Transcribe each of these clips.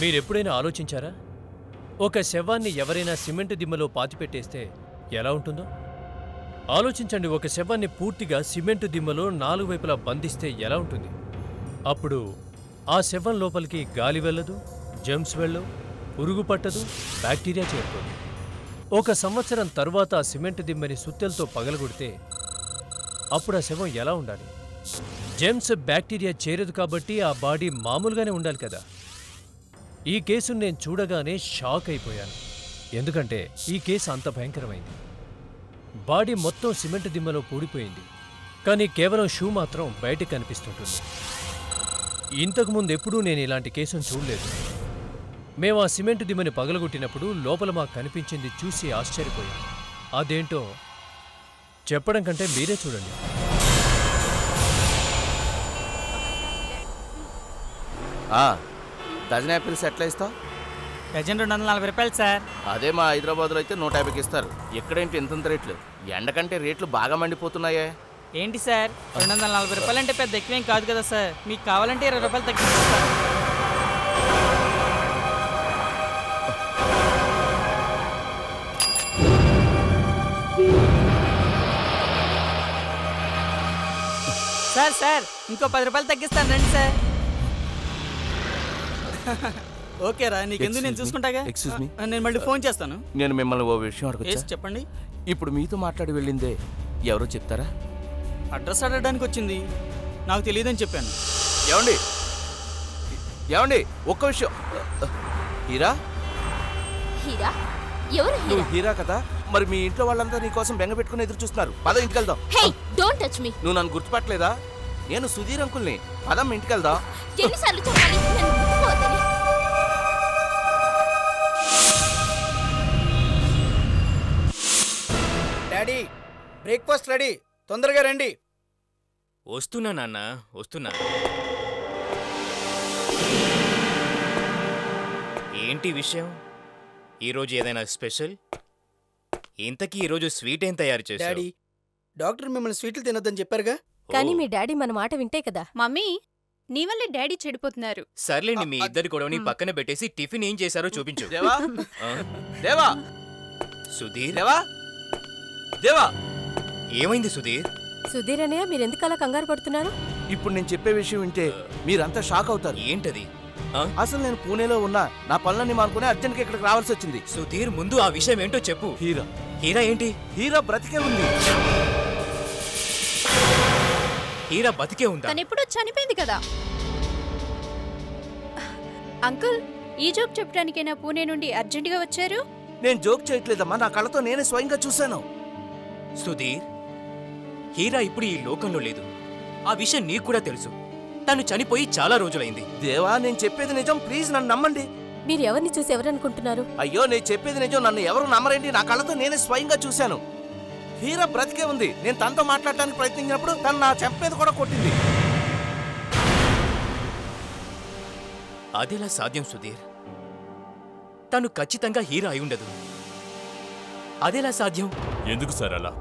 మీరెప్పుడైనా ఆలోచించారా? ఒక శవాన్ని ఎవరైనా సిమెంట్ దిమ్మలో పాతిపెట్టేస్తే ఎలా ఉంటుందో ఆలోచించండి. ఒక శవాన్ని పూర్తిగా సిమెంటు దిమ్మలో 4 వైపులా బంధిస్తే ఎలా ఉంటుంది? అప్పుడు ఆ శవం లోపలికి గాలి వెళ్ళదు, జెమ్స్ వెళ్ళవు, పురుగు పట్టదు, బ్యాక్టీరియా చేరుతుంది. 1 సంవత్సరం తరువాత ఆ సిమెంట్ దిమ్మని సుత్తెలతో పగలగొడితే అప్పుడు ఆ శవం ఎలా ఉండాలి? జెమ్స్, బ్యాక్టీరియా చేరదు కాబట్టి ఆ బాడీ మామూలుగానే ఉండాలి కదా. ఈ కేసును నేను చూడగానే షాక్ అయిపోయాను. ఎందుకంటే ఈ కేసు అంత భయంకరమైంది. బాడీ మొత్తం సిమెంట్ దిమ్మలో పూడిపోయింది, కానీ కేవలం షూ మాత్రం బయటికి కనిపిస్తుంటుంది. ఇంతకుముందు ఎప్పుడూ నేను ఇలాంటి కేసును చూడలేదు. మేము ఆ సిమెంట్ దిమ్మని పగలగొట్టినప్పుడు లోపల మాకు కనిపించింది చూసి ఆశ్చర్యపోయాం. అదేంటో చెప్పడం కంటే మీరే చూడండి. డజన్ యాపిల్స్ ఎట్లా ఇస్తావు? డజన్ 240 రూపాయలు సార్. అదే మా హైదరాబాద్లో అయితే 150కి ఇస్తారు. ఎక్కడేంటి ఇంతంత రేట్లు? ఎండకంటే రేట్లు బాగా మండిపోతున్నాయే. ఏంటి సార్ 240 రూపాయలు అంటే పెద్ద ఎక్కువేం కాదు కదా సార్. మీకు కావాలంటే 20 రూపాయలు తగ్గిస్తారు. సార్ సార్ ఇంకో 10 రూపాయలు తగ్గిస్తాను రండి సార్. ఓకేరా, నీకెందుకు నేను చూసుకుంటాగా. ఎక్స్క్యూజ్ మీ, నేను మళ్ళీ ఫోన్ చేస్తాను. నేను మిమ్మల్ని ఓ విషయం అడగొచ్చా? చెప్పండి. ఇప్పుడు మీతో మాట్లాడి వెళ్ళిందే ఎవరో చెప్తారా? అడ్రస్ అడగడానికి వచ్చింది, నాకు తెలియదని చెప్పాను. ఏమండి ఏమండి ఒక్క విషయం. హీరా? హీరా? ఎవరు హీరా? నువ్వు హీరా కదా, మరి మీ ఇంట్లో వాళ్ళంతా నీ కోసం బెంగ పెట్టుకుని ఎదురు చూస్తున్నారు. పద ఇంటికి వెళ్దాం. హే, డోంట్ టచ్ మీ. నువ్వు నన్ను గుర్తుపట్టలేదా? నేను సుధీర్ అంకుల్ని. పదమ్మ ఇంటికి వెళ్దాం. ఎన్నిసార్లు చెప్పాలి నేను గుర్తుపోతాను. డాడీ, బ్రేక్ఫాస్ట్ రెడీ, తొందరగా రండి. వస్తున్నా నాన్న, వస్తున్నా. ఏంటి విషయం? ఈరోజు ఏదైనా స్పెషల్? ఇంతకీ ఈరోజు స్వీట్ ఏం తయారు చేశావు? డాడీ, డాక్టర్ మిమ్మల్ని స్వీట్లు తినొద్దని చెప్పారుగా. కానీ మీ డాడీ మన మాట వింటే కదా. మమ్మీ, నీ వల్లే డాడీ చెడిపోతున్నారు. సర్లేండి, మీ ఇద్దరి గొడవని పక్కన పెట్టేసి టిఫిన్ ఏం చేశారో చూపించు. దేవా, దేవా, సుధీర్, దేవా, దేవా. ఏమైంది సుధీర్? సుధీర్ అన్నయ్య, మీరెందుకు అలా కంగారు పడుతున్నారు? ఇప్పుడు నేను చెప్పే విషయం వింటే మీరంతా షాక్ అవుతారు. ఏంటది? అసలు నేను పూణేలో ఉన్నా, నా పనులన్నీ మానుకుని అర్జెంట్గా ఇక్కడికి రావాల్సి వచ్చింది. సుధీర్, ముందు ఆ విషయం ఏంటో చెప్పు. హీరా. హీరా ఏంటి? హీరా బ్రతికే ఉంది. హీరా బతికే ఉందా? తనెప్పుడో చనిపోయింది కదా. అంకుల్, ఈ జోక్ చెప్పడానికైనా పూణే నుండి అర్జెంటుగా వచ్చారు? నేను జోక్ చేయట్లేదమ్మా, నా కళ్ళతో నేనే స్వయంగా చూశాను. సుధీర్, హీరా ఇప్పుడు ఈ లోకంలో లేదు. ఆ విషయం నీకు కూడా తెలుసు. తను చనిపోయి చాలా రోజులైంది. దేవా, నేను చెప్పేది నిజం, ప్లీజ్ నన్ను నమ్మండి. మీరు ఎవరిని చూసి ఎవరనుకుంటున్నారు? అయ్యో, నేను చెప్పేది నిజం, నన్ను ఎవరు నమ్మరేంటి? నా కళ్ళతో నేనే స్వయంగా చూశాను. హీరా బ్రతికే ఉంది. నేను తనతో మాట్లాడటానికి ప్రయత్నించినప్పుడు తను నా చెంపేది కూడా కొట్టింది. అదెలా సాధ్యం సుధీర్? తను ఖచ్చితంగా హీరా అయి ఉండదు. అదెలా సాధ్యం? ఎందుకు సార్ అలా?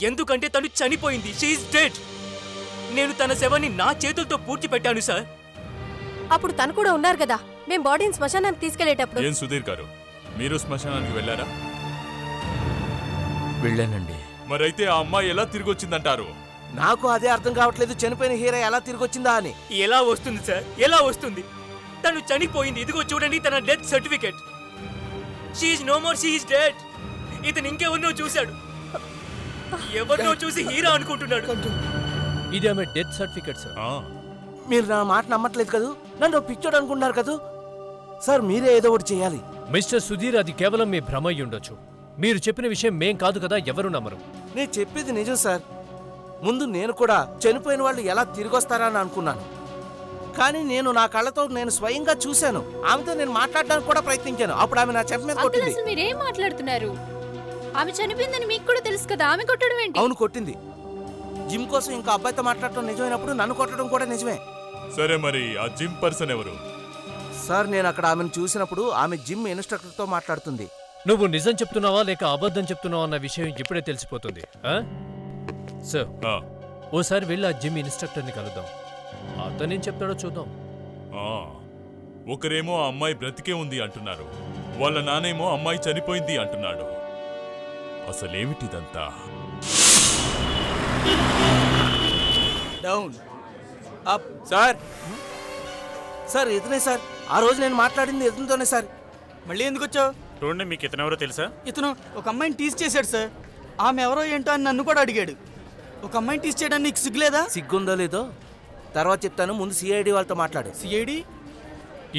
ఎందుకంటే తను చనిపోయింది. She is dead. నేను తన శవాన్ని నా చేతులతో పూడ్చి పెట్టాను సార్. అప్పుడు తను కూడా ఉన్నారు కదా, మేం బాడీని శ్మశానానికి తీసుకెళ్లేటప్పుడు. ఏం సుధీర్ గారు, మీరు శ్మశానానికి వెళ్ళారా? వెళ్ళానండి. మరైతే ఆ అమ్మాయి ఎలా తిరిగి వచ్చిందంటారు? నాకు అదే అర్థం కావట్లేదు, చనిపోయిన హీరా ఎలా తిరిగి వచ్చిందా అని. ఎలా వస్తుంది సార్, ఎలా వస్తుంది? తను చనిపోయింది. ఇదిగో చూడండి తన death certificate. She is no more, she is dead. ఇతను ఇంకెవరినో చూశాడు, ఎవరినో చూసి హీరా అనుకుంటున్నాడు. ఇది ఆమె డెత్ సర్టిఫికెట్ సార్. మీరు నా మాట నమ్మట్లేదు కదూ, నన్ను పిచ్చోడు అనుకుంటున్నారు కదూ. సార్, మీరే ఏదో ఒకటి చేయాలి. మిస్టర్ సుధీర్, అది కేవలం మీ భ్రమ అయి ఉండొచ్చు. మీరు చెప్పిన విషయం మేం కాదు కదా, ఎవరు నమ్మరు. నేను చెప్పేది నిజం సార్. ముందు నేను కూడా చనిపోయిన వాళ్ళు ఎలా తిరిగొస్తారా అని అనుకున్నాను, కానీ నేను నా కళ్ళతో నేను స్వయంగా చూశాను. ఆమెతో నేను మాట్లాడడానికి కూడా ప్రయత్నించాను. అప్పుడు ఆమె నా చెంప మీద కొట్టింది. అసలు మీరేం మాట్లాడుతున్నారు? ఆమె చనిపోయిందని మీకు కూడా తెలుసు కదా, ఆమె కొట్టడం ఏంటి? అవును, కొట్టింది. జిమ్ కోసం ఇంకా అబ్బాయితో మాట్లాడటం నిజమైనప్పుడు నన్ను కొట్టడం కూడా నిజమే. సరే, మరి ఆ జిమ్ పర్సన్ ఎవరు? సార్, నేను అక్కడ ఆమెను చూసినప్పుడు ఆమె జిమ్ ఇన్స్ట్రక్టర్తో మాట్లాడుతుంది. నువ్వు నిజం చెప్తున్నావా లేక అబద్ధం చెప్తున్నావా అన్న విషయం ఇప్పుడే తెలిసిపోతుంది. సార్, ఓసారి వెళ్ళి ఆ జిమ్ ఇన్స్ట్రక్టర్ని కలుద్దాం. అతనేం చెప్తాడో చూద్దాం. ఒకరేమో ఆ అమ్మాయి బ్రతికే ఉంది అంటున్నారు, వాళ్ళ నానేమో అమ్మాయి చనిపోయింది అంటున్నాడు. అసలేమిటిదంతా? Down up. సార్ సార్ ఇతనే సార్, ఆ రోజు నేను మాట్లాడింది ఇతనితోనే సార్. మళ్ళీ ఎందుకు వచ్చావు? చూడండి, మీకు ఇతనెవరో తెలుసా? ఇతను ఒక అమ్మాయిని టీస్ చేశాడు సార్. ఆమె ఎవరో ఏంటో అని నన్ను కూడా అడిగాడు. ఒక అమ్మాయిని టీస్ చేయడానికి నీకు సిగ్గులేదా? సిగ్గుందో లేదో తర్వాత చెప్తాను, ముందు సిఐడి వాళ్ళతో మాట్లాడు. సిఐడి?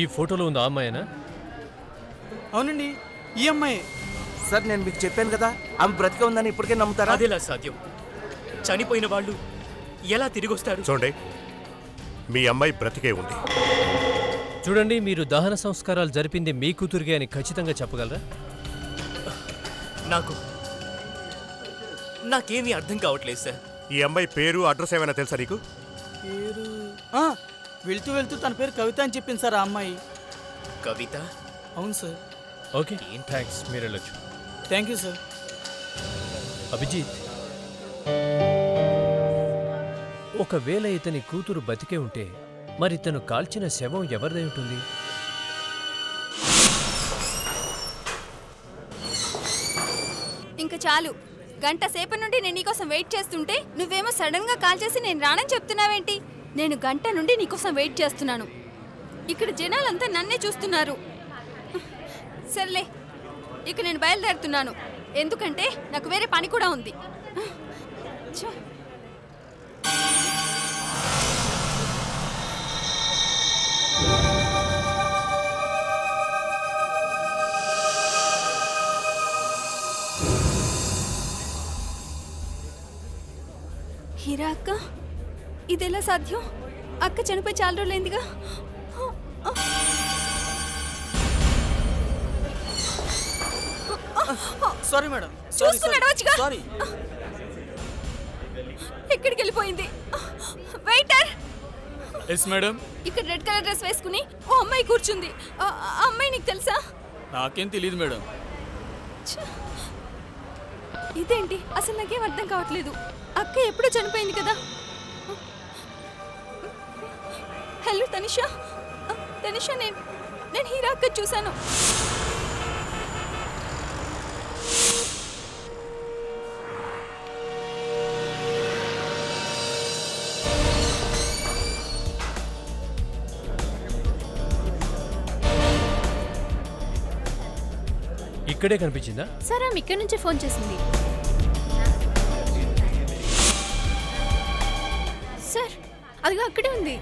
ఈ ఫోటోలో ఉంది ఆ అమ్మాయినా? అవునండి, ఈ అమ్మాయి. సార్ నేను మీకు చెప్పాను కదా, ఆమె బ్రతికే ఉందని ఇప్పటికే నమ్ముతారా? అదేలా సాధ్యం? చనిపోయిన వాళ్ళు ఎలా తిరిగి వస్తారు? చూడండి, మీ అమ్మాయి బ్రతికే ఉంది. చూడండి, మీరు దహన సంస్కారాలు జరిపింది మీ కూతురిగే అని ఖచ్చితంగా చెప్పగలరా? నాకేమీ అర్థం కావట్లేదు సార్. ఈ అమ్మాయి పేరు, అడ్రస్ ఏమైనా తెలుసా నీకు? పేరు వెళ్తూ వెళ్తూ తన పేరు కవిత అని చెప్పింది సార్ ఆ అమ్మాయి. కవిత? అవును సార్. ఓకే, థ్యాంక్స్, మీరు వెళ్ళొచ్చు. Thank you sir. అభిజిత్, ఒకవేళ ఇతని కూతురు బతికే ఉంటే మరి ఇతను కాల్చిన శవం ఎవరిదై ఉంటుంది? ఇంకా చాలు. గంట సేపటి నుండి నేను నీకోసం వెయిట్ చేస్తుంటే నువ్వేమో సడన్ గా కాల్ చేసి నేను రానని చెప్తున్నావేంటి? నేను గంట నుండి నీకోసం వెయిట్ చేస్తున్నాను. ఇక్కడ జనాలంతా నన్నే చూస్తున్నారు. సర్లే, ఇక నేను బయలుదేరుతున్నాను, ఎందుకంటే నాకు వేరే పని కూడా ఉంది. ఛ! హీరా అక్క, ఇదెలా సాధ్యం? అక్క చనిపోయి చాలా రోజులైందిగా. Sorry madam. చూస్తున్నాడు వచ్చిగా. సారీ. ఎక్కడికి వెళ్ళిపోయింది? వెయిటర్! Yes madam. ఇక్కడ రెడ్ కలర్ డ్రెస్ వేసుకుని ఓ అమ్మాయి కూర్చుంది. ఆ అమ్మాయి నీకు తెలుసా? నాకేం తెలియదు మేడం. ఇదేంటి? అసలు నాకేం అర్థం కావట్లేదు. అక్క ఎప్పుడూ చనిపోయింది కదా. హలో తనిషా. తనిషా, నేను హీరా అక్క చూశాను. ఇక్కడే కనిపించిందా? సార్ ఆమె ఇక్కడి నుంచే ఫోన్ చేసింది. సార్ అదిగా అక్కడే ఉంది.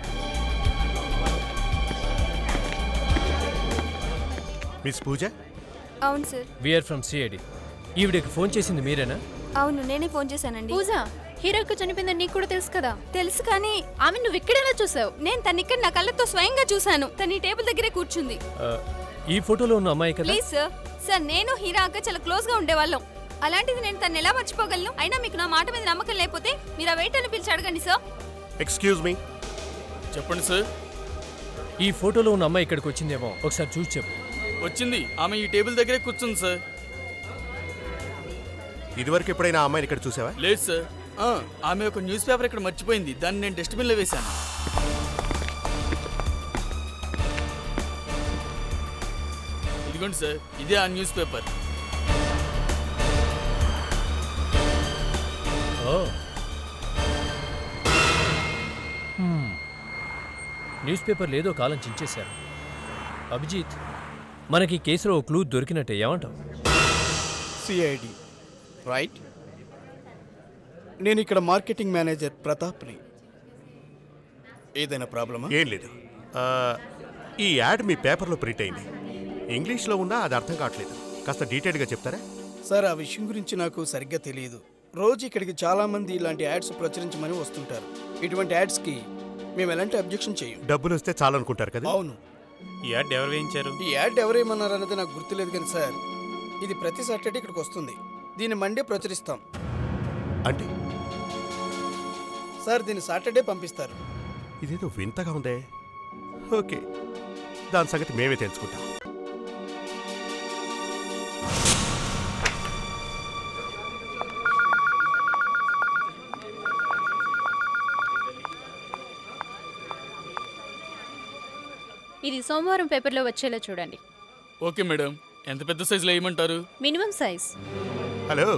మిస్ పూజ? అవును సార్. We are from CID. ఈవిడకి ఫోన్ చేసింది మీరేనా? అవును, నేనే ఫోన్ చేశానండి. పూజ, హీరోకి చనిపోయిందని నీకు కూడా తెలుసు కదా? తెలుసు, కానీ ఆమె నువ్వు ఇక్కడేలా చూసావు? నేను తను ఇక్కడ నా కళ్ళతో స్వయంగా చూశాను. తను ఈ టేబుల్ దగ్గరే కూర్చుంది. ఈ ఫోటోలో ఉన్న అమ్మాయి కదా? Please sir. సార్, నేను హీరా అక్క చాలా క్లోజ్ గా ఉండేవాళ్ళం. అలాంటిది నేను తను ఎలా మర్చిపోగలను? అయినా మీకు నా మాట మీద నమ్మకం లేకపోతే మీరు ఆ వెయిటర్ని పిలిచి అడగండి సార్. Excuse me. చెప్పండి సార్. ఈ ఫోటోలో ఉన్న అమ్మాయి ఇక్కడికి వచ్చిందేమో, ఒకసారి చూసి చెప్పు. వచ్చింది. ఆమె ఈ టేబుల్ దగ్గరే కూర్చుంది సార్. ఇదివరకు ఎప్పుడైనా ఆ అమ్మాయిని ఇక్కడ చూసావా? లేదు సార్. ఆమె ఒక న్యూస్ పేపర్ ఇక్కడ మర్చిపోయింది. దాన్ని నేను డస్ట్బిన్లో వేశాను. ఇదిగోండి సార్, ఇదే ఆ న్యూస్ పేపర్. న్యూస్ పేపర్ లేదో కాలం చించేశారు. అభిజిత్, మనకి కేసులో ఓ క్లూ దొరికినట్టే, ఏమంటావు? CID right. నేను ఇక్కడ మార్కెటింగ్ మేనేజర్ ప్రతాప్ని. ఏదైనా ప్రాబ్లమా? ఏం లేదు. ఈ యాడ్ మీ పేపర్లో ప్రింట్ అయింది. ఇంగ్లీష్లో ఉన్నా అది అర్థం కావట్లేదు. కాస్త డీటెయిల్గా చెప్తారా? సార్, ఆ విషయం గురించి నాకు సరిగ్గా తెలియదు. రోజు ఇక్కడికి చాలామంది ఇలాంటి యాడ్స్ ప్రచురించమని వస్తుంటారు. ఇటువంటి యాడ్స్కి మేము ఎలాంటి అబ్జెక్షన్ చేయం. డబ్బులు వస్తే చాలనుకుంటారు కదా? అవును. ఈ యాడ్ ఎవరు వేయించారు? ఈ యాడ్ ఎవరేమన్నారు అన్నది నాకు గుర్తులేదు కానీ సార్, ఇది ప్రతి సాటర్డే ఇక్కడికి వస్తుంది. దీన్ని మండే ప్రచురిస్తాం. అంటే సార్, దీన్ని సాటర్డే పంపిస్తారు. ఇదేదో వింతగా ఉందే. ఓకే, దాని సంగతి మేమే తెలుసుకుంటాం. ఇది సోమవారం పేపర్లో వచ్చేలా చూడండి. Okay madam. ఎంత పెద్ద సైజులో వేయమంటారు? Minimum size. హలో,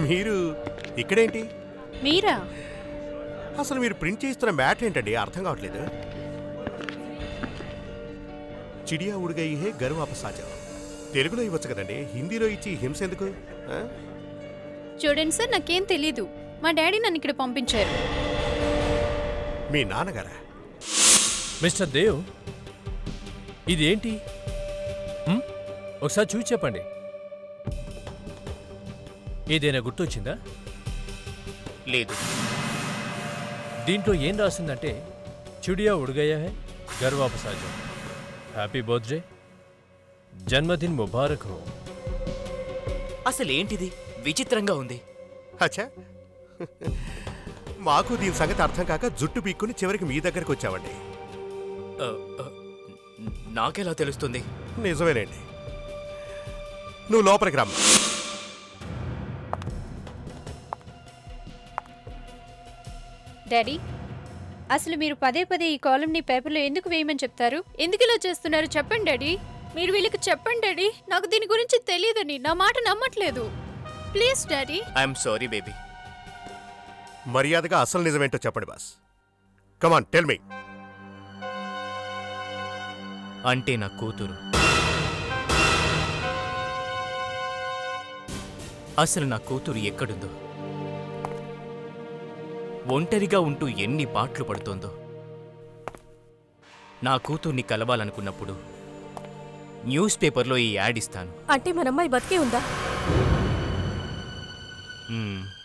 మీరు ఇక్కడేంటి? మీరా? అసలు మీరు ప్రింట్ చేస్తున్న మ్యాటర్ ఏంటండి? అర్థం కావట్లేదు. చిడియా ఉడిగై హే గరు వాపసాజా. తెలుగులో ఇవ్వచ్చు కదండి, హిందీలో ఇచ్చి హింస ఎందుకు? చూడండి సార్, నాకేం తెలీదు. మా డాడీ నన్ను ఇక్కడ పంపించారు. మీ నాన్నగారా? మిస్టర్ దేవ్, ఇదేంటి? ఒకసారి చూసి చెప్పండి. ఏదైనా గుర్తొచ్చిందా? లేదు. దీంట్లో ఏం రాసిందంటే చిడియా ఉడిగయా హై ఘర్ వాపస్ ఆజా, హ్యాపీ బర్త్డే, జన్మదిన్ ముబారక్ హో. అసలేంటిది? విచిత్రంగా ఉంది. అచ్చా, మాకు దీని సంగతి అర్థం కాక జుట్టు పీక్కుని చివరికి మీ దగ్గరకు వచ్చామండి. నాకెలా తెలుస్తుంది? నిజమేనండి. నువ్వు లోపలికి రమ్మ. డాడీ, అసలు మీరు పదే పదే ఈ కాలంని పేపర్లో ఎందుకు వేయమని చెప్తారు? ఎందుకు ఇలా చేస్తున్నారు చెప్పండి డాడీ. మీరు వీళ్ళకి చెప్పండి డాడీ, నాకు దీని గురించి తెలియదని. నా మాట నమ్మట్లేదు. Please daddy. I'm sorry baby. మర్యాదగా అసలు నిజమేంటో చెప్పండి బాస్. Come on tell me. అంటే నా కూతురు. అసలు నా కూతురు ఎక్కడుందో, ఒంటరిగా ఉంటూ ఎన్ని పాటలు పడుతోందో. నా కూతుర్ని కలవాలనుకున్నప్పుడు న్యూస్ పేపర్లో ఈ యాడ్ ఇస్తాను. అంటే మన అమ్మాయి బతికే ఉందా?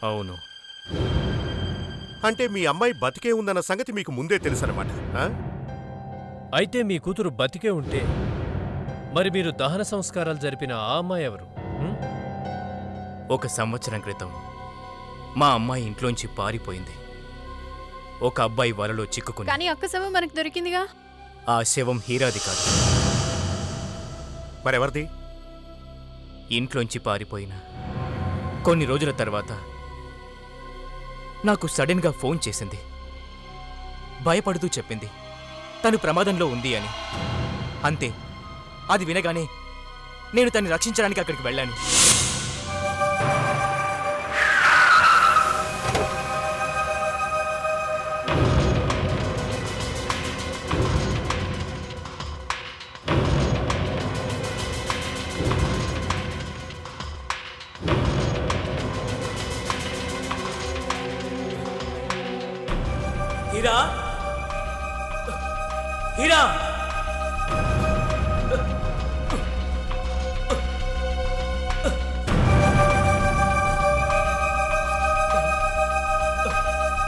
అవును. అంటే మీ అమ్మాయి బతికే ఉందన్న సంగతి మీకు ముందే తెలుసన్నమాట. అయితే మీ కూతురు బతికే ఉంటే మరి మీరు దహన సంస్కారాలు జరిపిన ఆ అమ్మాయి ఎవరు? 1 సంవత్సరం క్రితం మా అమ్మాయి ఇంట్లోంచి పారిపోయింది. ఒక అబ్బాయి వలలో చిక్కుకుని. కానీ అక్క శవం మనకు దొరికిందిగా. ఆ శవం హీరాది కాదు. మరెవరిది? ఇంట్లోంచి పారిపోయిన కొన్ని రోజుల తర్వాత నాకు సడన్గా ఫోన్ చేసింది. భయపడుతూ చెప్పింది తను ప్రమాదంలో ఉంది అని. అంతే. అది వినగానే నేను తన్ని రక్షించడానికి అక్కడికి వెళ్ళాను. హీరా, హీరా,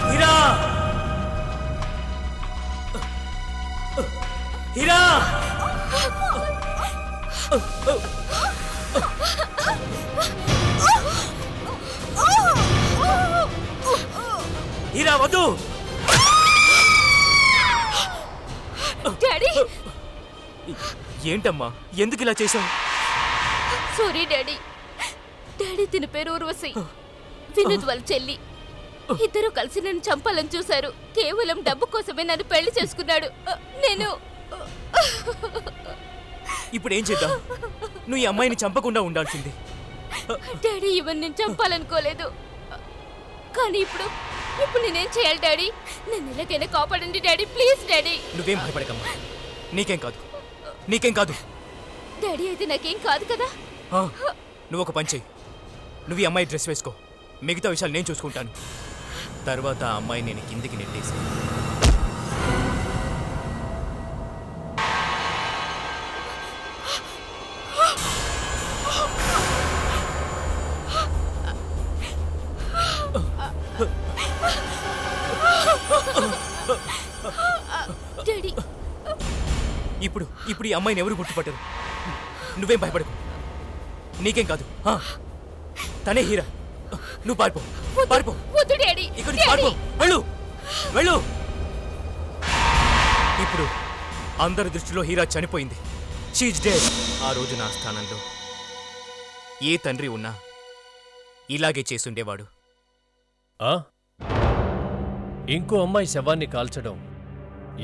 హీరా, హీరా, హీరా వద్దు. డాడీ, ఏంటమ్మా, ఎందుకు ఇలా చేశావు? Sorry daddy. డాడీ తిన పేరు ఊర్వశి, వినోద్ వాళ్ళ చెల్లి. ఇద్దరు కలిసి నన్ను చంపాలని చూశారు. కేవలం డబ్బు కోసమే నన్ను పెళ్లి చేసుకున్నాడు. నేను ఇప్పుడు ఏం చేద్దాం? నువ్వు ఈ అమ్మాయిని చంపకుండా ఉండాల్సింది. డాడీ, ఇవన్నీ నేను చంపాలనుకోలేదు. కానీ ఇప్పుడు నేనేం చేయాలి డాడీ? నన్ను ఎలాగైనా కాపాడండి డాడీ, ప్లీజ్ డాడీ. నువ్వేం భయపడకమ్మా, నీకేం కాదు, నీకేం కాదు. డాడీ, అయితే నాకేం కాదు కదా? నువ్వు ఒక పని చెయ్యి. నువ్వు ఈ అమ్మాయి డ్రెస్ వేసుకో, మిగతా విషయాలు నేను చూసుకుంటాను. తర్వాత ఆ అమ్మాయి నేను కిందికి నెట్టేసి ఇప్పుడు ఈ అమ్మాయిని ఎవరు గుర్తుపట్టరు. నువ్వేం భయపడకు, నీకేం కాదు. తనే హీరా. నువ్వు పారిపో, పారిపో. ఇక్కడ పారిపో, వెళ్ళు, వెళ్ళు. ఇప్పుడు అందరి దృష్టిలో హీరా చనిపోయింది. She's dead. ఆ రోజు నా స్థానంలో ఏ తండ్రి ఉన్నా ఇలాగే చేసుండేవాడు. ఇంకో అమ్మాయి శవాన్ని కాల్చడం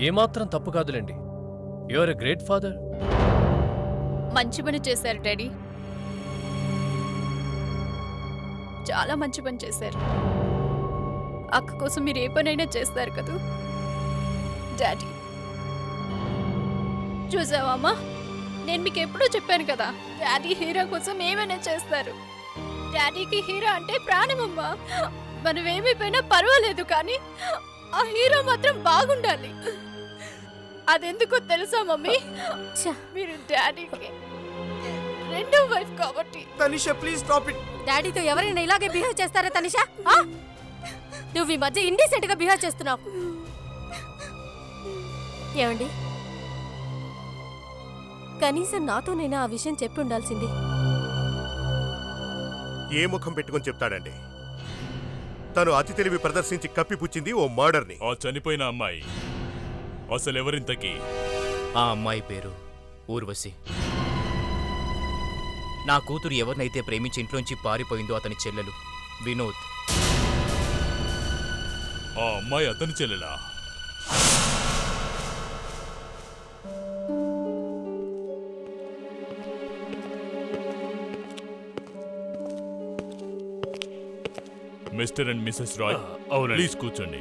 ఏమాత్రం తప్పు కాదులేండి. You are a great father. మంచి పని చేశారు డాడీ, చాలా మంచి పని చేశారు. అక్క కోసం మీరు ఏ పనైనా చేస్తారు కదా డాడీ. చూసావా అమ్మా, నేను మీకు ఎప్పుడూ చెప్పాను కదా, డాడీ హీరో కోసం ఏమైనా చేస్తారు. డాడీకి హీరో అంటే ప్రాణమమ్మా. మనం ఏమైపోయినా పర్వాలేదు, కానీ ఆ హీరో మాత్రం బాగుండాలి. అదెందుకో తెలుసా మమ్మీ, మీరు డాడీకి రెండో వైఫ్ కాబట్టి. Tanisha please stop it. డాడీతో ఎవరైనా ఇలాగే బిహేవ్ చేస్తారా తనిషా? నువ్వు ఈ మధ్య ఇండీసెంట్ గా బిహేవ్ చేస్తున్నావు. ఏమండి, కనీసం నాతోనైనా ఆ విషయం చెప్పి ఉండాల్సింది. ఏ ముఖం పెట్టుకొని చెప్తాడండి? తను అతి తెలివి ప్రదర్శించి కప్పిపుచ్చింది ఓ మర్డర్ని. ఆ చనిపోయిన అమ్మాయి అసలెవరింతకీ? ఆ అమ్మాయి పేరు ఊర్వశి. నా కూతురు ఎవరినైతే ప్రేమించి ఇంట్లోంచి పారిపోయిందో అతని చెల్లెలు వినోద్. ఆ అమ్మాయి అతని చెల్లెలా? మిస్టర్ అండ్ మిసెస్ రాయ్, అవునండి. ప్లీజ్ కూర్చోండి.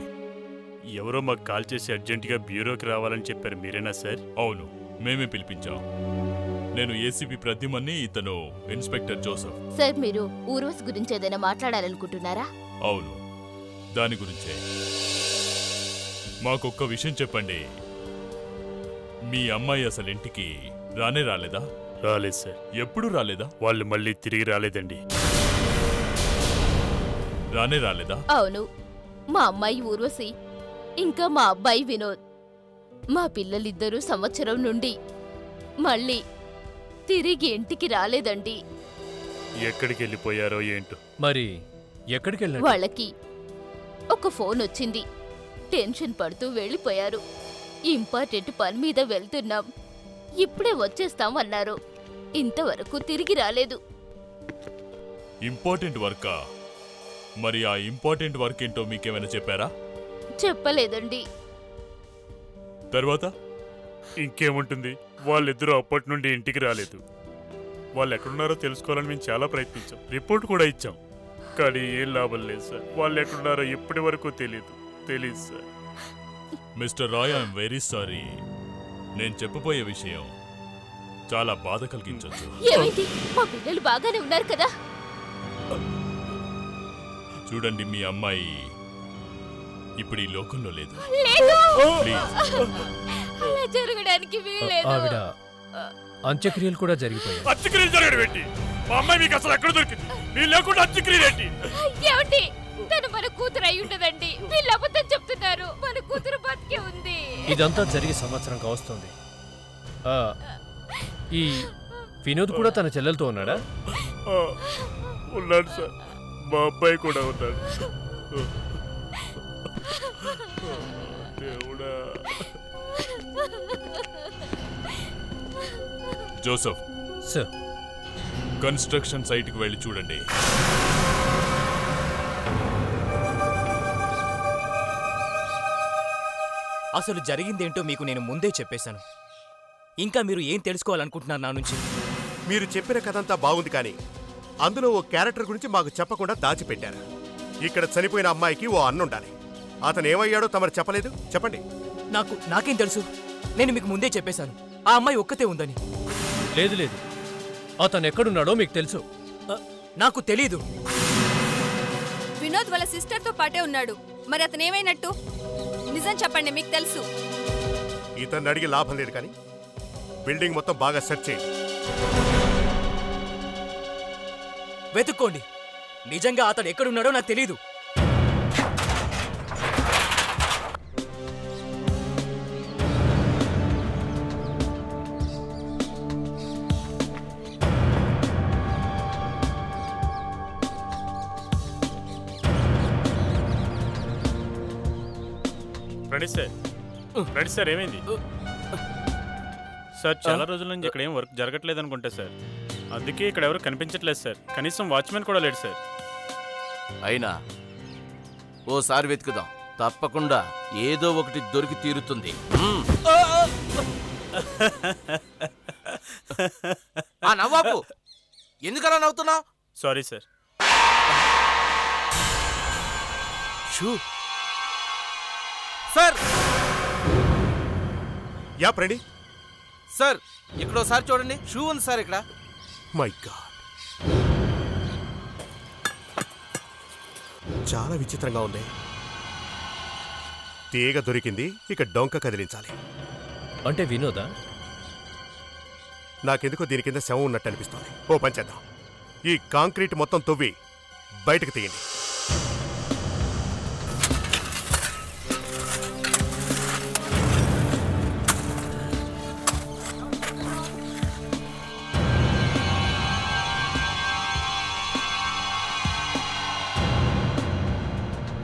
ఎవరో మాకు కాల్ చేసి అర్జెంటుగా బ్యూరోకి రావాలని చెప్పారు, మీరేనా సార్? అవును, మేమే పిలిపించాం. నేను ఏసీపీ ప్రద్యుమన్ని, ఇతను ఇన్స్పెక్టర్ జోసెఫ్. సార్, మీరు ఊర్వశి గురించి ఏదైనా మాట్లాడాలనుకుంటున్నారా? అవును, దాని గురించే. మాకొక్క విషయం చెప్పండి, మీ అమ్మాయి అసలు ఇంటికి రానే రాలేదా? రాలేదు సార్. ఎప్పుడు రాలేదా? వాళ్ళు మళ్ళీ తిరిగి రాలేదండి. రానే రాలేదా? అవును, మా అమ్మాయి ఊర్వశి ఇంకా మా అబ్బాయి వినోద్, మా పిల్లలిద్దరూ సంవత్సరం నుండి మళ్ళీ తిరిగి ఇంటికి రాలేదండి. ఎక్కడికి వెళ్ళిపోయారో ఏంటో. మరి ఎక్కడికి వెళ్ళారు? వాళ్ళకి ఒక ఫోన్ వచ్చింది, టెన్షన్ పడుతూ వెళ్ళిపోయారు. ఇంపార్టెంట్ పని మీద వెళ్తున్నాం, ఇప్పుడే వచ్చేస్తాం అన్నారు. ఇంతవరకు తిరిగి రాలేదు. ఇంపార్టెంట్ వర్కా? మరి ఆ ఇంపార్టెంట్ వర్క్ ఏంటో మీకేమైనా చెప్పారా? చెప్పలేదండి. తర్వాత ఇంకేముంటుంది, వాళ్ళిద్దరూ అప్పటి నుండి ఇంటికి రాలేదు. వాళ్ళు ఎక్కడున్నారో తెలుసుకోవాలని మేము చాలా ప్రయత్నించాం, రిపోర్ట్ కూడా ఇచ్చాం, కానీ ఏం లాభం లేదు సార్. వాళ్ళు ఎక్కడున్నారో ఇప్పటి వరకు తెలీదు sir. Mister Roy, I'm very sorry. నేను చెప్పబోయే విషయం చాలా బాధ కలిగించొచ్చు. ఏమైంది? మా పిల్లలు బాగానే ఉన్నారు కదా? చూడండి, మీ అమ్మాయి ఇప్పుడు ఈ లోకంలో లేదు. ప్లీజ్. అలా జరగడానికి వీల్లేదు. ఆవిడ అంత్యక్రియలు కూడా జరిగిపోయాయి. అంత్యక్రియలు జరగడం ఏంటి? మా అమ్మాయి మీకు అసలు ఎక్కడ దొరికింది? మీరు లేకుండా అంత్యక్రియలు ఏంటి? ఏమండి, తను మన కూతురు అయి ఉండదండి. వీళ్ళు అబద్ధం చెప్తున్నారు. మన కూతురు బతికే ఉంది. ఇదంతా జరిగి సంవత్సరం కావస్తుంది. ఈ వినోద్ కూడా తన చెల్లెలతో ఉన్నాడా? ఉన్నాడు సార్, మా అబ్బాయి కూడా ఉన్నాడు. దేవుడా. జోసెఫ్ సార్, కన్స్ట్రక్షన్ సైట్కి వెళ్ళి చూడండి. అసలు జరిగిందేంటో మీకు నేను ముందే చెప్పేశాను. ఇంకా మీరు ఏం తెలుసుకోవాలనుకుంటున్నారు నా నుంచి? మీరు చెప్పిన కథంతా బాగుంది, కానీ అందులో ఓ క్యారెక్టర్ గురించి మాకు చెప్పకుండా దాచిపెట్టారు. ఇక్కడ చనిపోయిన అమ్మాయికి ఓ అన్నుండాలి. అతను ఏమయ్యాడో తమరు చెప్పలేదు, చెప్పండి. నాకేం తెలుసు? నేను మీకు ముందే చెప్పేశాను, ఆ అమ్మాయి ఒక్కతే ఉందని. లేదు లేదు, అతను ఎక్కడున్నాడో మీకు తెలుసు. నాకు తెలీదు. వినోద్ వాళ్ళ సిస్టర్తో పాటే ఉన్నాడు. మరి అతను ఏమైనట్టు? నిజం చెప్పండి, మీకు తెలుసు. ఇతన్ని అడిగి లాభం లేదు, కానీ బిల్డింగ్ మొత్తం బాగా సెర్చ్ చేయండి. వెతుక్కోండి. నిజంగా అతడు ఎక్కడున్నాడో నాకు తెలీదు. రండి సార్, ఏమైంది సార్? చాలా రోజుల నుంచి ఇక్కడ ఏం వర్క్ జరగట్లేదు అనుకుంటా సార్, అందుకే ఇక్కడ ఎవరు కనిపించట్లేదు సార్. కనీసం వాచ్మెన్ కూడా లేడు సార్. అయినా ఓసారి వెతుకుదాం, తప్పకుండా ఏదో ఒకటి దొరికి తీరుతుంది. ఆ నవ్వాపు ఎందుకలా నవ్వుతున్నావు? Sorry sir. Shoe sir. Yeah ప్రణి సార్ ఇక్కడోసారి చూడండి, షూ ఉంది సార్ ఇక్కడ. మై గాడ్, చాలా విచిత్రంగా ఉంది. తీగ దొరికింది, ఇక డొంక కదిలించాలి. అంటే వినోదా? నాకెందుకో దీని కింద శవం ఉన్నట్టు అనిపిస్తోంది. ఓ పని చేద్దాం, ఈ కాంక్రీట్ మొత్తం తవ్వి బయటకు తీయండి.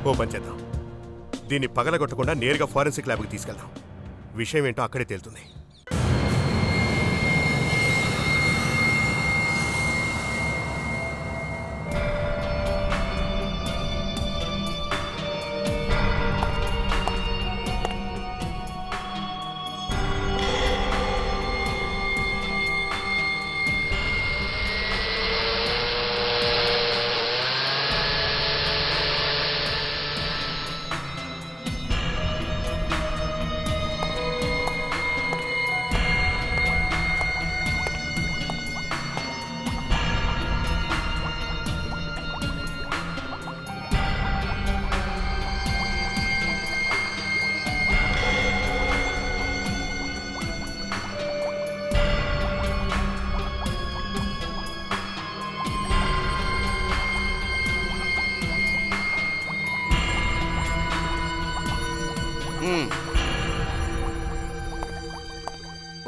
ఓ పని చేద్దాం, దీన్ని పగలగొట్టకుండా నేరుగా ఫారెన్సిక్ ల్యాబ్కి తీసుకెళ్దాం. విషయం ఏంటో అక్కడే తేలుతుంది.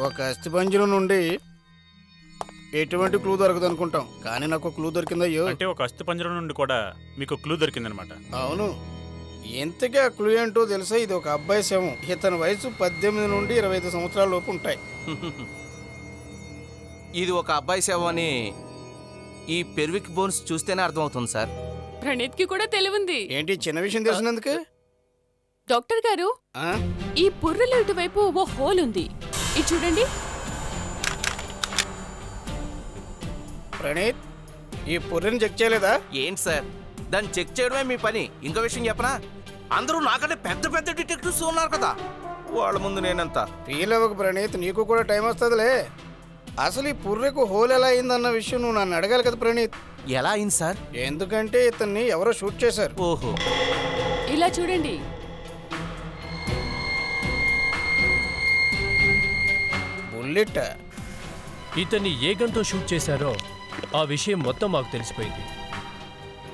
ఒక అస్థిపంజరం నుండి ఎటువంటి క్లూ దొరకదు అనుకుంటాం, కానీ నాకు క్లూ దొరికిందయ్యో. అంటే ఒక అస్థిపంజరం నుండి కూడా మీకు క్లూ దొరికిందనమాట? అవును. ఎంతగా ఆ క్లూ ఏంటో తెలుసా? ఇది ఒక అబ్బాయి శవం. ఇతని వయసు 18 నుండి 25 సంవత్సరాల లోపు ఉంటాయి. ఇది ఒక అబ్బాయి శవం అని ఈ పెర్విక్ బోన్స్ చూస్తేనే అర్థమవుతుంది సార్. ప్రణీత్ కి కూడా తెలివింది. ఏంటి చిన్న విషయం తెలిసినందుకు? డాక్టర్ గారు, ఈ పుర్రెలు ఇటువైపు ఓ హోల్ ఉంది, ఇది చూడండి. ప్రణీత్, ఈ పుర్రెని చెక్ చేయలేదా? ఏంటి సార్, దాన్ని చెక్ చేయడమే మీ పని. ఇంకో విషయం చెప్పనా, అందరూ నాకంటే పెద్ద పెద్ద డిటెక్టివ్స్ ఉన్నారు కదా, వాళ్ళ ముందు నేనంత ఫీల్ అవ్వకు ప్రణీత్, నీకు కూడా టైం వస్తుందిలే. అసలు ఈ పుర్రెకు హోల్ ఎలా అయిందన్న విషయం నువ్వు నన్ను అడగాలి కదా ప్రణీత్. ఎలా అయింది సార్? ఎందుకంటే ఇతన్ని ఎవరో షూట్ చేశారు. ఓహో, ఇలా చూడండి. బుల్లెట్. ఇతన్ని ఏ గన్తో షూట్ చేశారో ఆ విషయం మొత్తం మాకు తెలిసిపోయింది.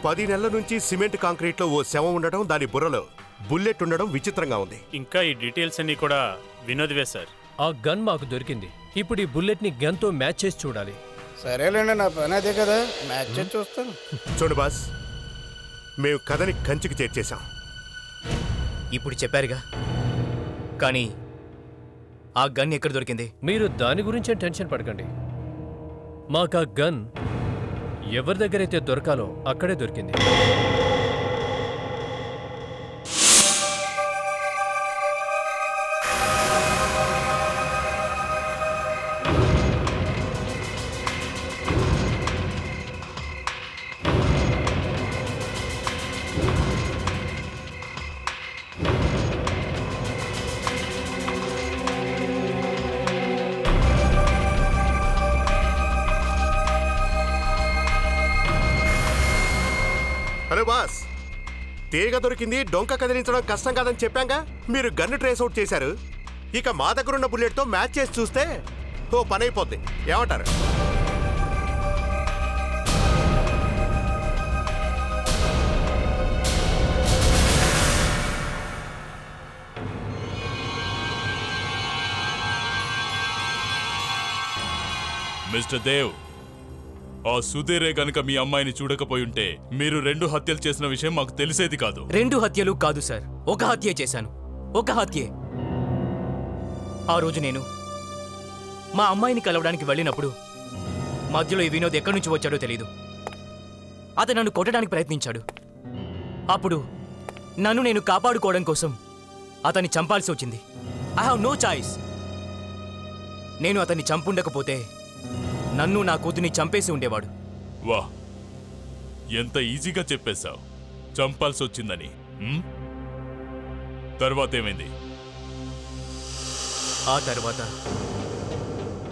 10 నెలల నుంచి సిమెంట్ కాంక్రీట్లో ఓ శవం ఉండడం, దాని బుర్రలో బుల్లెట్ ఉండడం విచిత్రంగా ఉంది. ఇంకా ఈ డీటెయిల్స్ అన్ని కూడా వినోద్వే సార్. ఆ గన్ మాకు దొరికింది. ఇప్పుడు ఈ బుల్లెట్ ని గన్ తో మ్యాచ్ చేసి చూడాలి. సరేలేండి, నా పని అదే కదా, మ్యాచ్ చేసి చూస్తాను. చూడు బాస్, మేము కథని కంచికి చేర్చేశాం. ఇప్పుడు చెప్పారుగా, కానీ ఆ గన్ ఎక్కడ దొరికింది? మీరు దాని గురించే టెన్షన్ పడకండి. మాకు ఆ గన్ ఎవరి దగ్గరైతే దొరకాలో అక్కడే దొరికింది. హలో బాస్, తీగ దొరికింది, డొంక కదిలించడం కష్టం కాదని చెప్పాంగా. మీరు గన్ను ట్రేస్ అవుట్ చేశారు. ఇక మా దగ్గరున్న బుల్లెట్తో మ్యాచ్ చేసి చూస్తే ఓ పని అయిపోద్ది. ఏమంటారు? మిస్టర్ దేవ్, ఆ సుధీరే గనుక మీ అమ్మాయిని చూడకపోయి ఉంటే మీరు 2 హత్యలు చేసిన విషయం మాకు తెలిసేది కాదు. 2 హత్యలు కాదు సార్, ఒక హత్యే చేశాను. ఒక హత్యే. ఆ రోజు నేను మా అమ్మాయిని కలవడానికి వెళ్ళినప్పుడు మధ్యలో ఈ వినోద్ ఎక్కడి నుంచి వచ్చాడో తెలీదు. అతను నన్ను కొట్టడానికి ప్రయత్నించాడు. అప్పుడు నన్ను నేను కాపాడుకోవడం కోసం అతన్ని చంపాల్సి వచ్చింది. I have no choice. నేను అతన్ని చంపుండకపోతే నన్ను నా కూతుర్ని చంపేసి ఉండేవాడు. వా, ఎంత ఈజీగా చెప్పేశావు చంపాల్సి వచ్చిందని. తర్వాత ఏమైంది? ఆ తర్వాత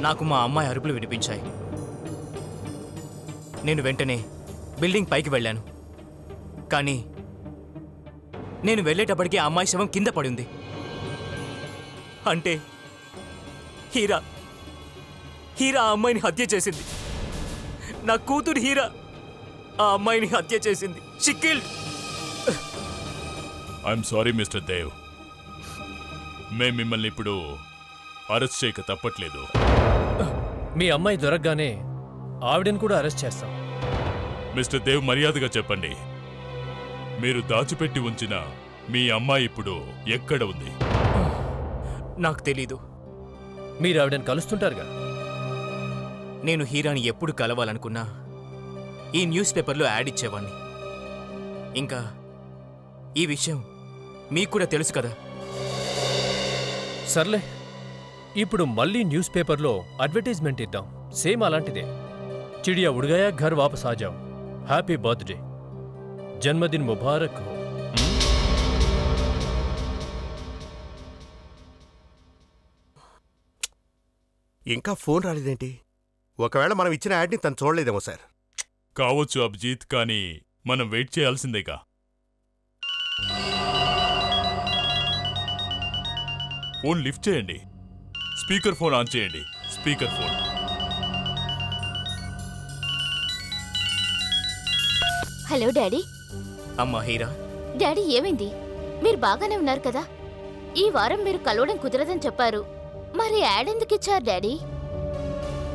నాకు మా అమ్మాయి అరుపులు వినిపించాయి. నేను వెంటనే బిల్డింగ్ పైకి వెళ్ళాను. కానీ నేను వెళ్ళేటప్పటికీ ఆ అమ్మాయి శవం కింద పడింది. అంటే హీరా ఆ అమ్మాయిని హత్య చేసింది. నా కూతురు హీరా ఆ అమ్మాయిని హత్య చేసింది. She killed. I'm sorry mister Dev, మేము మిమ్మల్ని ఇప్పుడు అరెస్ట్ చేయక తప్పట్లేదు. మీ అమ్మాయి దొరకగానే ఆవిడని కూడా అరెస్ట్ చేస్తాం. మిస్టర్ దేవ్, మర్యాదగా చెప్పండి, మీరు దాచిపెట్టి ఉంచిన మీ అమ్మాయి ఇప్పుడు ఎక్కడ ఉంది? నాకు తెలీదు. మీరు ఆవిడని కలుస్తుంటారుగా. నేను హీరాని ఎప్పుడు కలవాలనుకున్నా ఈ న్యూస్ పేపర్లో యాడ్ ఇచ్చేవాణ్ణి. ఇంకా ఈ విషయం మీకు కూడా తెలుసు కదా. సర్లే, ఇప్పుడు మళ్ళీ న్యూస్ పేపర్లో అడ్వర్టైజ్మెంట్ ఇద్దాం. సేమ్ అలాంటిదే. చిడియా ఉడగాయా ఘర్ వాపస్ ఆ జాओ, హ్యాపీ బర్త్డే, జన్మదిన్ ముబారక్ హో. ఇంకా ఫోన్ రాలేదేంటి? ఒకవేళ మనం ఇచ్చిన యాడ్ని తను చూడలేదేమో సార్. కావచ్చు అభిజిత్, కానీ మనం వెయిట్ చేయాల్సిందేగా. ఫోన్ లిఫ్ట్ చేయండి. స్పీకర్ ఫోన్ ఆన్ చేయండి. Speaker phone. Hello daddy. అమ్మా హీరా. డాడీ, ఏమైంది? మీరు బాగానే ఉన్నారు కదా? ఈ వారం మీరు కలవడం కుదరదని చెప్పారు. మరి యాడ్ ఎందుకు ఇచ్చారు డాడీ?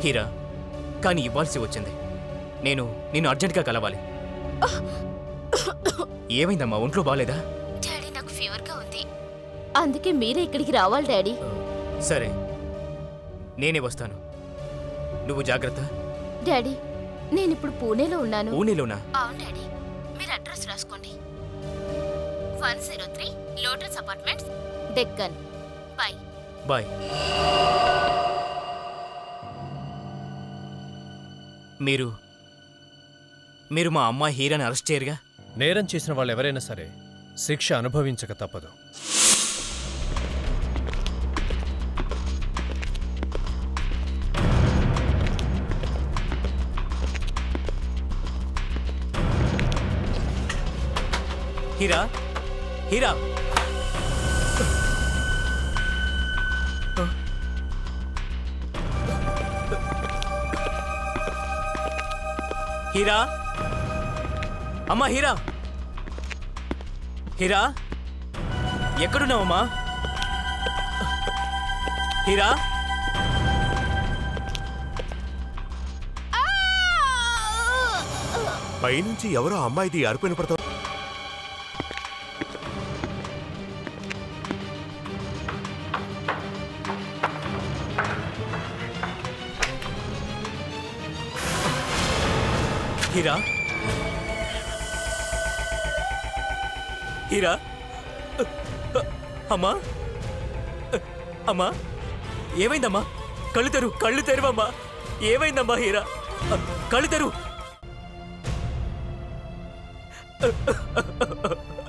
హీరా, కానీ ఇవ్వాల్సి వచ్చింది. నేను అర్జెంట్గా కలవాలి. ఏమైందమ్మా, ఒంట్లో బాలేదా? డాడీ, నాకు ఫీవర్గా ఉంది. అందుకే మీరే ఇక్కడికి రావాలి డాడీ. సరే, నేనే వస్తాను. నువ్వు జాగ్రత్త. డాడీ, నేనిప్పుడు పూణేలో ఉన్నాను. పూణేలోనా? అవును డాడీ. మీరు అడ్రస్ రాసుకోండి. 103 lotus apartments, Deccan. Bye. Bye. మీరు మా అమ్మాయి హీరాని అరెస్ట్ చేయరుగా? నేరం చేసిన వాళ్ళు ఎవరైనా సరే శిక్ష అనుభవించక తప్పదు. హీరా, హీరా, హీరా, అమ్మా హీరా, హీరా, ఎక్కడున్నావమ్మా? హీరా, పైనుంచి ఎవరో అమ్మాయిది అరుపు వినపడతావు. హీరా, హీరా, అమ్మా, అమ్మా, ఏమైందమ్మా? కళ్ళు తెరువమ్మా. ఏమైందమ్మా హీరా? కళ్ళు తెరు.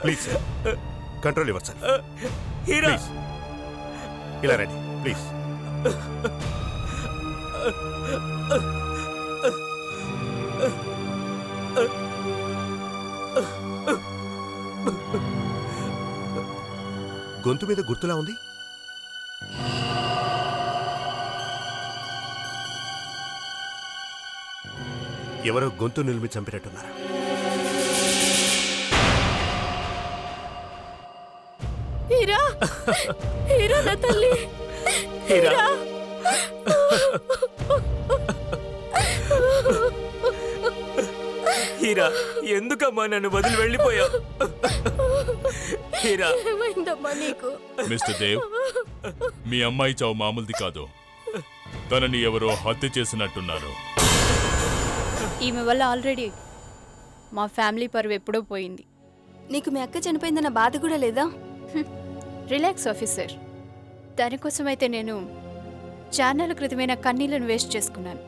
ప్లీజ్ సార్, కంట్రోల్ ఇవ్వండి సార్. హీరా, ఇలా రండి ప్లీజ్. గొంతు మీద గుర్తులా ఉంది. ఎవరో గొంతు నిలిమి చంపినట్టున్నారు. హీరా, హీరా నా తల్లి. హీరా, హీరా, ఎందుకమ్మా నన్ను వదిలి వెళ్ళిపోయావు? హీరా, ఏమైందమ్మా నీకు? మిస్టర్ దేవ్, మీ అమ్మాయి చావు మామూలుది కాదు. తనని ఎవరో హత్య చేసినట్టున్నారు. ఈమె వల్ల ఆల్రెడీ మా ఫ్యామిలీ పరువు ఎప్పుడో పోయింది. నీకు మీ అక్క చనిపోయిందన్న బాధ కూడా లేదా? Relax officer. దానికోసమైతే నేను చాన్నాళ్ళ క్రితమే నా కన్నీళ్లను వేస్ట్ చేసుకున్నాను.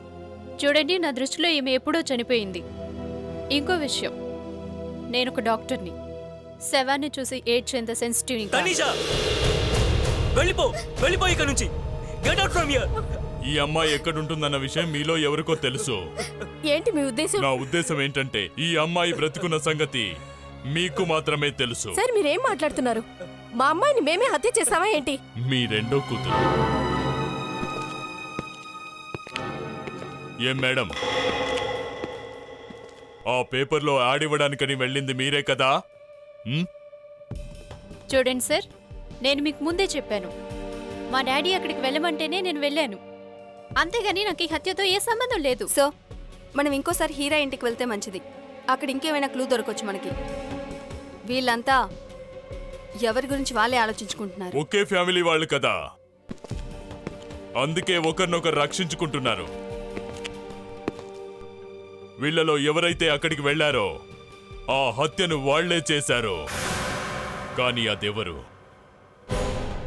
చూడండి, నా దృష్టిలో ఈమె ఎప్పుడో చనిపోయింది. ఇంకో విషయం, నేను ఒక డాక్టర్ని. శవాన్ని చూసి ఏడ్చేంత సెన్సిటివ్ ఇంకా. తనీషా, వెళ్ళిపో వెళ్ళిపో ఇక్కడ నుంచి. Get out from here. ఈ అమ్మాయి ఎక్కడుంటుందన్న విషయం మీలో ఎవరికో తెలుసు. ఏంటి మీ ఉద్దేశం? నా ఉద్దేశం ఏంటంటే ఈ అమ్మాయి బ్రతుకున్న సంగతి మీకు మాత్రమే తెలుసు. సార్ మీరేం మాట్లాడుతున్నారు? మా అమ్మాయిని మేమే హత్య చేస్తావా ఏంటి? మీ రెండో కూతురు. ఏం మేడం, ఆ పేపర్లో యాడ్ ఇవ్వడానికని వెళ్ళింది మీరే కదా? చూడండి సార్, నేను మీకు ముందే చెప్పాను, మా డాడీ అక్కడికి వెళ్ళమంటేనే నేను వెళ్ళాను. అంతేగాని నాకు ఈ హత్యతో ఏ సంబంధం లేదు. సో మనం ఇంకోసారి హీరా ఇంటికి వెళ్తే మంచిది. అక్కడ ఇంకేమైనా క్లూ దొరకొచ్చు మనకి. వీళ్ళంతా ఎవరి గురించి వాళ్ళే ఆలోచించుకుంటున్నారు. ఒకే ఫ్యామిలీ వాళ్ళు కదా, అందుకే ఒకరినొకరు రక్షించుకుంటున్నారు. వీళ్ళలో ఎవరైతే అక్కడికి వెళ్లారో ఆ హత్యను వాళ్లే చేశారు. కానీ అదెవరు?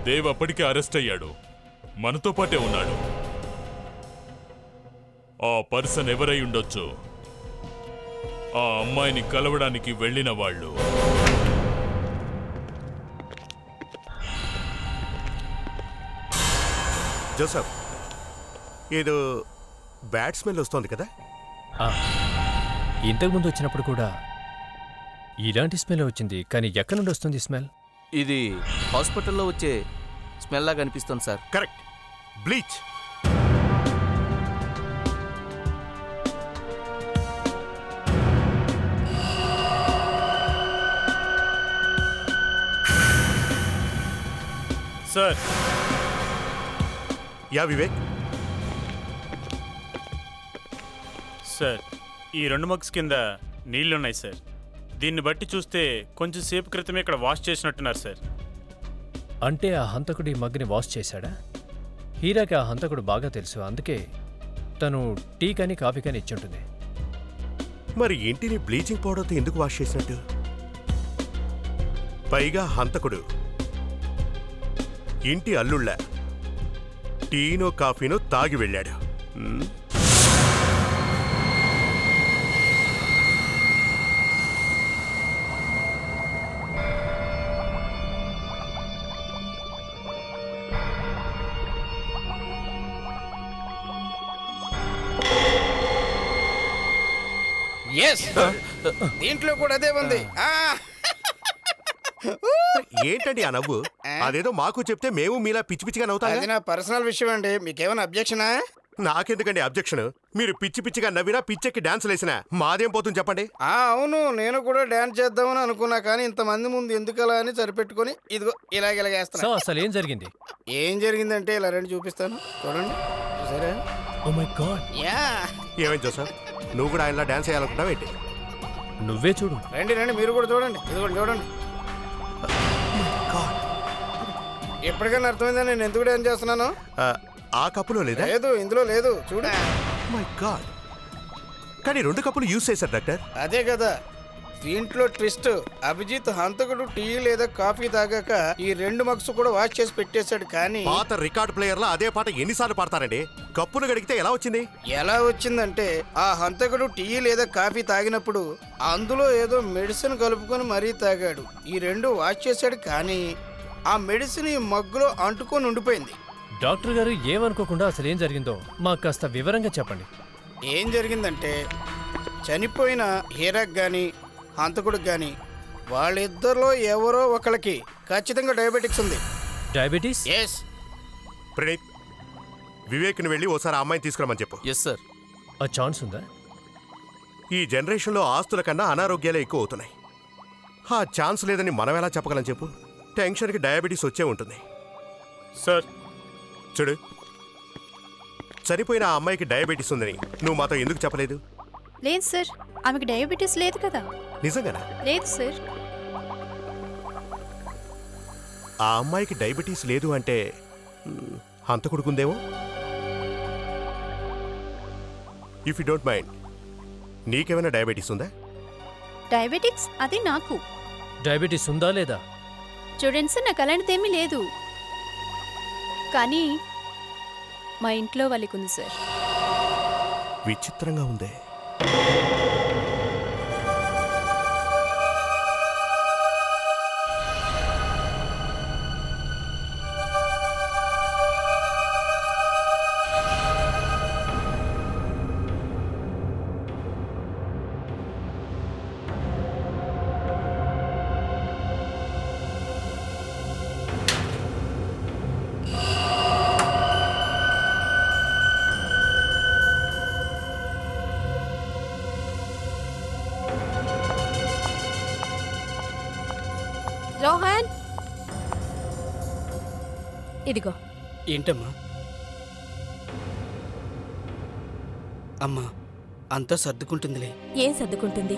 దేవ్ అప్పటికే అరెస్ట్ అయ్యాడు, మనతో పాటే ఉన్నాడు. ఆ పర్సన్ ఎవరై ఉండొచ్చు? ఆ అమ్మాయిని కలవడానికి వెళ్ళిన వాళ్ళు. జోసఫ్, ఏదో బ్యాడ్ స్మెల్ వస్తోంది కదా? ఇంతకుముందు వచ్చినప్పుడు కూడా ఇలాంటి స్మెల్ వచ్చింది, కానీ ఎక్కడి నుండి వస్తుంది స్మెల్? ఇది హాస్పిటల్లో వచ్చే స్మెల్ లాగా అనిపిస్తుంది sir. Correct, bleach. Sir. Yeah Vivek. Sir, ఈ 2 మగ్స్ కింద నీళ్లున్నాయి సార్. దీన్ని బట్టి చూస్తే కొంచెం సేపు క్రితమే ఇక్కడ వాష్ చేసినట్టున్నారు సార్. అంటే ఆ హంతకుడు ఈ మగ్ని వాష్ చేశాడా? హీరాకి ఆ హంతకుడు బాగా తెలుసు, అందుకే తను టీ కానీ కాఫీ కానీ ఇచ్చుంటుంది. మరి ఇంటిని బ్లీచింగ్ పౌడర్తో ఎందుకు వాష్ చేసినట్టు? పైగా హంతకుడు ఇంటి అల్లుళ్ళ టీనో కాఫీనో తాగి వెళ్ళాడు. దీంట్లో కూడా అదే ఉంది. ఏంటండి ఆ నవ్వు? అదేదో మాకు చెప్తే మేము మీలా పిచ్చి పిచ్చిగా నవ్వుతాం. అది నా పర్సనల్ విషయం అండి, మీకేమైనా అబ్జెక్షనా? నాకెందుకండి అబ్జెక్షన్? మీరు పిచ్చి పిచ్చిగా నవ్వినా పిచ్చెక్కి డాన్స్ వేసినా మాదేం పోతుంది చెప్పండి. అవును, నేను కూడా డాన్స్ చేద్దామని అనుకున్నా, కానీ ఇంతమంది ముందు ఎందుకలా అని సరిపెట్టుకుని ఇదిగో ఇలాగేస్తాను. అసలు ఏం జరిగింది? ఏం జరిగిందంటే ఇలా రండి చూపిస్తాను, చూడండి. సరే. Oh my God. ఏమైంది జోసఫ్, నువ్వు కూడా ఆయనలా డాన్స్ చేయాలనుకుంటావు ఏంటి? నువ్వే చూడు. రండి రండి, మీరు కూడా చూడండి. ఇదిగోండి చూడండి. ఎప్పటికైనా అర్థమైందా నేను ఎందుకు డాన్స్ చేస్తున్నాను? ఆ కప్పులో లేదా? లేదు, ఇందులో లేదు, చూడు. మై గాడ్, కానీ 2 కప్పులు యూజ్ చేశారు డాక్టర్. అదే కదా దీంట్లో ట్విస్ట్. అభిజిత్ హంతకుడు టీ లేదా కాఫీ తాగాక ఈ 2 మగ్స్ కూడా వాష్ చేసి పెట్టేశాడు. కానీ పాత రికార్డ్ ప్లేయర్ లో అదే పాట ఎన్నిసార్లు పాడతారండి? కప్పును గడిగితే ఎలా వచ్చింది? ఎలా వచ్చిందంటే ఆ హంతకుడు టీ లేదా కాఫీ తాగినప్పుడు అందులో ఏదో మెడిసిన్ కలుపుకొని మరీ తాగాడు. ఈ 2 వాష్ చేశాడు, కానీ ఆ మెడిసిన్ ఈ మగ్గులో అంటుకొని ఉండిపోయింది. డాక్టర్ గారు, ఏమనుకోకుండా అసలు ఏం జరిగిందో మాకు కాస్త వివరంగా చెప్పండి. ఏం జరిగిందంటే చనిపోయిన హీరాక్ గాని హంతకుడికి గాని వాళ్ళిద్దరిలో ఎవరో ఒకరికి ఖచ్చితంగా డయాబెటిక్స్ ఉంది. డయాబెటీస్? ఎస్. ప్రణీత్, వివేక్ని వెళ్ళి ఓసారి ఆ అమ్మాయిని తీసుకురమని చెప్పు. Yes sir. ఆ ఛాన్స్ ఉందా? ఈ జనరేషన్లో ఆస్తుల కన్నా అనారోగ్యాలే ఎక్కువ అవుతున్నాయి. ఆ ఛాన్స్ లేదని మనం ఎలా చెప్పగలం చెప్పు? టెన్షన్కి డయాబెటీస్ వచ్చే ఉంటుంది. సార్ చూడు, చనిపోయిన ఆ అమ్మాయికి డయాబెటీస్ ఉందని నువ్వు మాతో ఎందుకు చెప్పలేదు? లేదు సార్, ఆమెకు డయాబెటీస్ లేదు కదా. నిజంగానా? లేదు సార్. ఆ అమ్మాయికి డయాబెటీస్ లేదు అంటే హంతకుడుకుందేమో. ఇఫ్ యూ డోంట్ మైండ్, నీకేమైనా డయాబెటీస్ ఉందా? డయాబెటిక్స్ అది నాకు. డయాబెటీస్ ఉందా లేదా? చూడండి సార్, నాకు అలాంటిదేమీ లేదు. కానీ మా ఇంట్లో వాళ్ళకి ఉంది సార్. విచిత్రంగా ఉందే. రోహన్, ఇదిగో. ఏంటమ్మా? అమ్మా, అంతా సర్దుకుంటుందిలే. ఏం సర్దుకుంటుంది?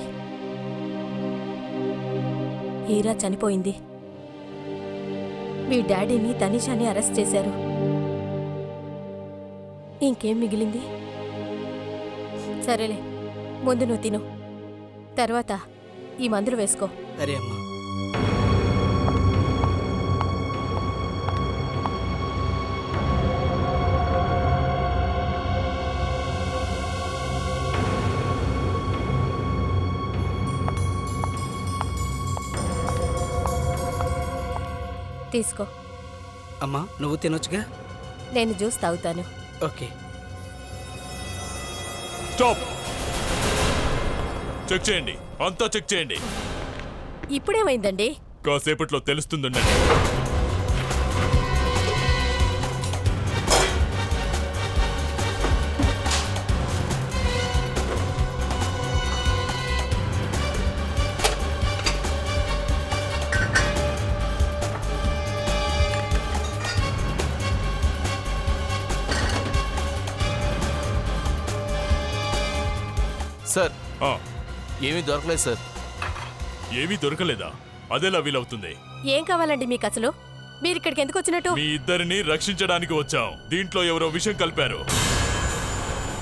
హీరా చనిపోయింది. మీ డాడీని తనిషాని అరెస్ట్ చేశారు. ఇంకేం మిగిలింది? సరేలే, ముందు నువ్వు తిను, తర్వాత ఈ మందులు వేసుకో. సరే అమ్మా. తీసుకో. అమ్మా, నువ్వు తినొచ్చుగా. నేను జ్యూస్ తాగుతాను. ఓకే. స్టాప్. చెక్ చేయండి, అంతా చెక్ చేయండి. ఇప్పుడేమైందండి? కాసేపట్లో తెలుస్తుందండి. సార్, ఏమీ దొరకలేదు సార్. ఏమీ దొరకలేదా? అదెలా వీలవుతుంది? ఏం కావాలండి మీకు అసలు? మీరు ఇక్కడికి ఎందుకు వచ్చినట్టు? మీ ఇద్దరిని రక్షించడానికి వచ్చాం. దీంట్లో ఎవరో విషం కలిపారు.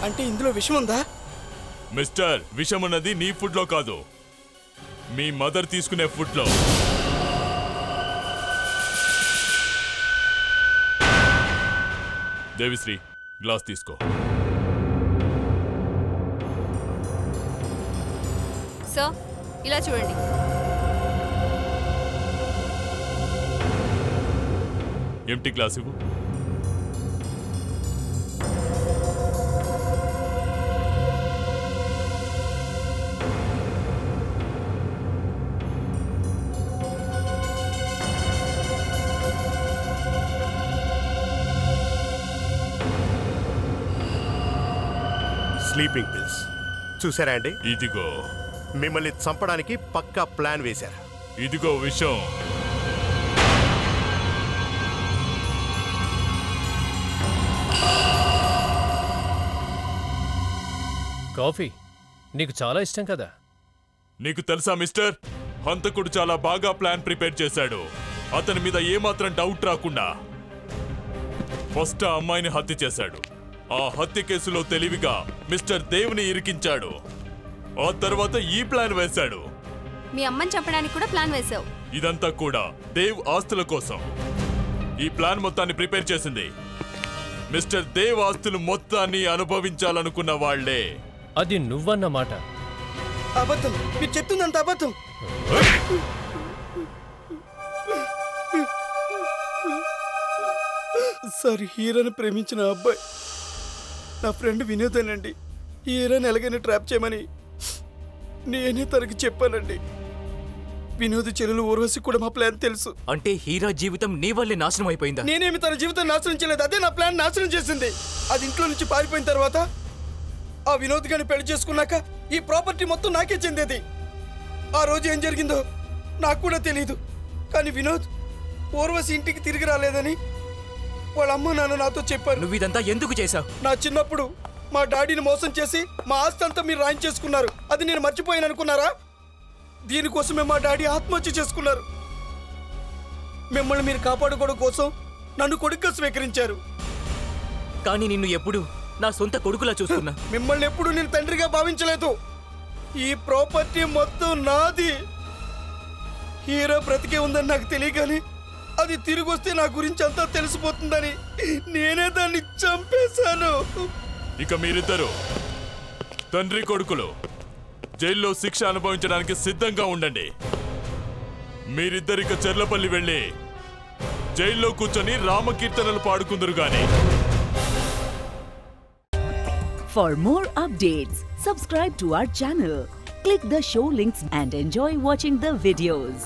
అంటే ఇందులో విషం ఉందా? మిస్టర్, విషం ఉన్నది నీ ఫుడ్ లో కాదు, మీ మదర్ తీసుకునే ఫుడ్ లో. దేవిశ్రీ, గ్లాస్ తీసుకో. సో ఇలా చూడండి. ఎంటీ గ్లాస్ ఇవ్వు. స్లీపింగ్ పిల్స్ చూసారా అండి? ఇదిగో. మిమ్మల్ని చంపడానికి పక్కా ప్లాన్ వేశారు. ఇదిగో విషయం. కాఫీ నీకు చాలా ఇష్టం కదా? నీకు తెలుసా మిస్టర్, హంతకుడు చాలా బాగా ప్లాన్ ప్రిపేర్ చేశాడు. అతని మీద ఏమాత్రం డౌట్ రాకుండా ఫస్ట్ ఆ అమ్మాయిని హత్య చేశాడు. ఆ హత్య కేసులో తెలివిగా మిస్టర్ దేవ్ని ఇరికించాడు. ఆ తర్వాత ఈ ప్లాన్ వేశాడు. మీ అమ్మని చంపడానికి కూడా ప్లాన్ వేశావు. ఇదంతా కూడా దేవ్ ఆస్తుల కోసం. ఈ ప్లాన్ మొత్తాన్ని ప్రిపేర్ చేసింది మిస్టర్ దేవ్ ఆస్తులు మొత్తాన్ని అనుభవించాలనుకున్న వాళ్లే. అది నువ్వన్న మాట. అబద్ధం. మీరు చెప్తుందంత అబద్ధం. సార్, హీరోని ప్రేమించిన అబ్బాయి నా ఫ్రెండ్ వినోదేనండి. హీరోని ఎలాగైనా ట్రాప్ చేయమని నేనే తనకి చెప్పానండి. వినోద్ చెల్లెలు ఊర్వశి కూడా మా ప్లాన్ తెలుసు. అంటే హీరా జీవితం నీ వల్లే నాశనం అయిపోయిందా? నేనేమి తన జీవితం నాశనం చేయలేదు, అదే నా ప్లాన్ నాశనం చేసింది. అది ఇంట్లో నుంచి పారిపోయిన తర్వాత ఆ వినోద్ గారిని పెళ్లి చేసుకున్నాక ఈ ప్రాపర్టీ మొత్తం నాకే చెందేది. ఆ రోజు ఏం జరిగిందో నాకు కూడా తెలియదు. కానీ వినోద్ ఊర్వశి ఇంటికి తిరిగి రాలేదని వాళ్ళ అమ్మ నాన్న నాతో చెప్పారు. నువ్వు ఇదంతా ఎందుకు చేశావు? నా చిన్నప్పుడు మా డాడీని మోసం చేసి మా ఆస్తి అంతా మీరు రాయించేసుకున్నారు. అది నేను మర్చిపోయాను అనుకున్నారా? దీనికోసమే మా డాడీ ఆత్మహత్య చేసుకున్నారు. మిమ్మల్ని మీరు కాపాడుకోవడం కోసం నన్ను కొడుకుగా స్వీకరించారు. కానీ నిన్ను ఎప్పుడు నా సొంత కొడుకులా చూస్తున్నా. మిమ్మల్ని ఎప్పుడు నేను తండ్రిగా భావించలేదు. ఈ ప్రాపర్టీ మొత్తం నాది. హీరో బ్రతికే ఉందని నాకు తెలియగానే అది తిరిగి వస్తే నా గురించి అంతా తెలిసిపోతుందని నేనే దాన్ని చంపేశాను. ఇక మీరిద్దరు తండ్రి కొడుకులు జైల్లో శిక్ష అనుభవించడానికి సిద్ధంగా ఉండండి. మీరిద్దరిక చెర్లపల్లి వెళ్ళి జైల్లో కూర్చొని రామకీర్తనలు పాడుకుందరు గాని. For more updates, subscribe to our channel, click the show links and enjoy watching the videos.